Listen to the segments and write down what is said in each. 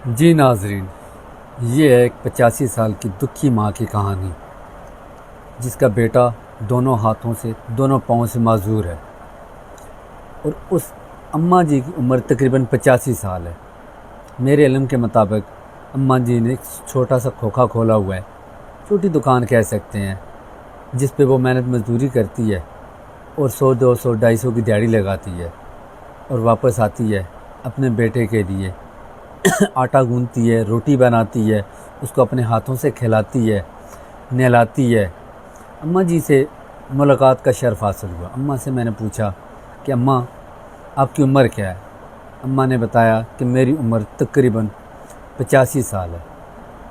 جی ناظرین، یہ ہے ایک 85 سال کی دکھی ماں کی کہانی، جس کا بیٹا دونوں ہاتھوں سے دونوں پاؤں سے معذور ہے، اور اس اماں جی کی عمر تقریباً 85 سال ہے۔ میرے علم کے مطابق اماں جی نے ایک چھوٹا سا کھوکھا کھولا ہوا ہے، چھوٹی دکان کہہ سکتے ہیں، جس پہ وہ محنت مزدوری کرتی ہے اور 100 200 250 کی دیہڑی لگاتی ہے، اور واپس آتی ہے اپنے بیٹے کے لیے آٹا گوندتی ہے، روٹی بناتی ہے، اس کو اپنے ہاتھوں سے کھلاتی ہے، نہلاتی ہے۔ اماں جی سے ملاقات کا شرف حاصل ہوا۔ اماں سے میں نے پوچھا کہ اماں آپ کی عمر کیا ہے؟ اماں نے بتایا کہ میری عمر تقریباً 85 سال ہے،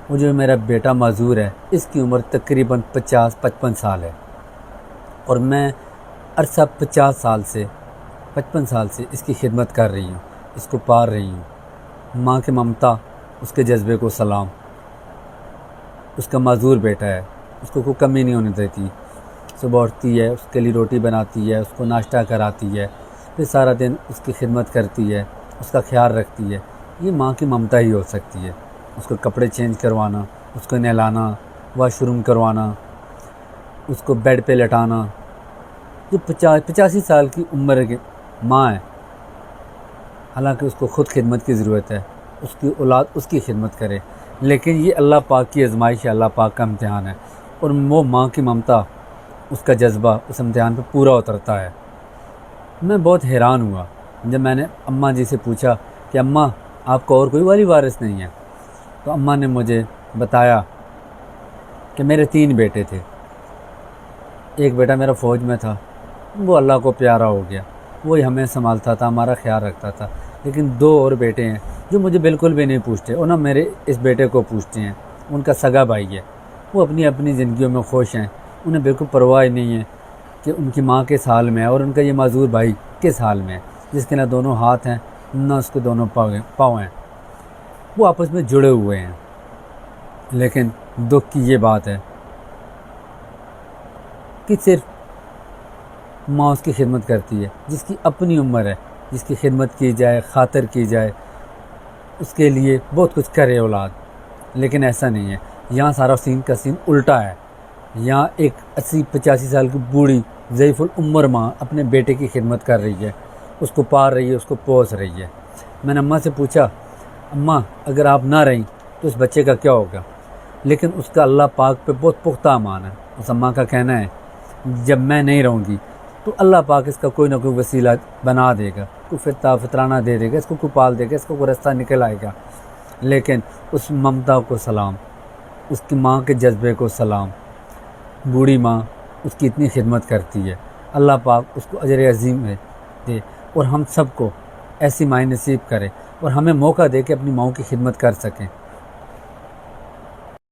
وہ جو میرا بیٹا معذور ہے اس کی عمر تقریباً 50-55 سال ہے، اور میں عرصہ 55 سال سے اس کی خدمت کر رہی ہوں، اس کو پال رہی ہوں۔ ماں کی ممتا، اس کے جذبے کو سلام۔ اس کا معذور بیٹا ہے، اس کو کوئی کمی نہیں ہونے دیتی، صبح اٹھتی ہے، اس کے لیے روٹی بناتی ہے، اس کو ناشتہ کراتی ہے، پھر سارا دن اس کی خدمت کرتی ہے، اس کا خیال رکھتی ہے۔ یہ ماں کی ممتا ہی ہو سکتی ہے۔ اس کو کپڑے چینج کروانا، اس کو نہلانا، واش روم کروانا، اس کو بیڈ پہ لٹانا۔ جو 85 سال کی عمر کی ماں ہے، حالانکہ اس کو خود خدمت کی ضرورت ہے، اس کی اولاد اس کی خدمت کرے، لیکن یہ اللہ پاک کی آزمائش ہے، اللہ پاک کا امتحان ہے، اور وہ ماں کی ممتا، اس کا جذبہ اس امتحان پہ پورا اترتا ہے۔ میں بہت حیران ہوا جب میں نے اماں جی سے پوچھا کہ اماں آپ کو اور کوئی والی وارث نہیں ہے؟ تو اماں نے مجھے بتایا کہ میرے 3 بیٹے تھے۔ ایک بیٹا میرا فوج میں تھا، وہ اللہ کو پیارا ہو گیا، وہی ہمیں سنبھالتا تھا، ہمارا خیال رکھتا تھا، لیکن 2 اور بیٹے ہیں جو مجھے بالکل بھی نہیں پوچھتے، اور نہ میرے اس بیٹے کو پوچھتے ہیں۔ ان کا سگا بھائی ہے، وہ اپنی اپنی زندگیوں میں خوش ہیں، انہیں بالکل پرواہ نہیں ہے کہ ان کی ماں کس حال میں ہے اور ان کا یہ معذور بھائی کس حال میں ہے، جس کے نہ دونوں ہاتھ ہیں نہ اس کے دونوں پاؤں ہیں۔ وہ آپس میں جڑے ہوئے ہیں، لیکن دکھ کی یہ بات ہے کہ صرف ماں اس کی خدمت کرتی ہے، جس کی اپنی عمر ہے، جس کی خدمت کی جائے، خاطر کی جائے، اس کے لیے بہت کچھ کرے اولاد، لیکن ایسا نہیں ہے۔ یہاں سارا سین کا سین الٹا ہے۔ یہاں ایک 80-85 سال کی بوڑھی ضعیف العمر ماں اپنے بیٹے کی خدمت کر رہی ہے، اس کو پال رہی ہے، اس کو پوس رہی ہے۔ میں نے اماں سے پوچھا اماں اگر آپ نہ رہیں تو اس بچے کا کیا ہوگا؟ لیکن اس کا اللہ پاک پہ بہت پختہ ایمان ہے۔ اس اماں کا کہنا ہے جب میں نہیں رہوں گی تو اللہ پاک اس کا کوئی نہ کوئی وسیلہ بنا دے گا، کوئی فطرانہ دے دے گا، اس کو کوئی پال دے گا، اس کو کوئی رستہ نکل آئے گا۔ لیکن اس ممتا کو سلام، اس کی ماں کے جذبے کو سلام۔ بوڑھی ماں اس کی اتنی خدمت کرتی ہے، اللہ پاک اس کو اجر عظیم دے، اور ہم سب کو ایسی مائیں نصیب کرے، اور ہمیں موقع دے کہ اپنی ماؤں کی خدمت کر سکیں۔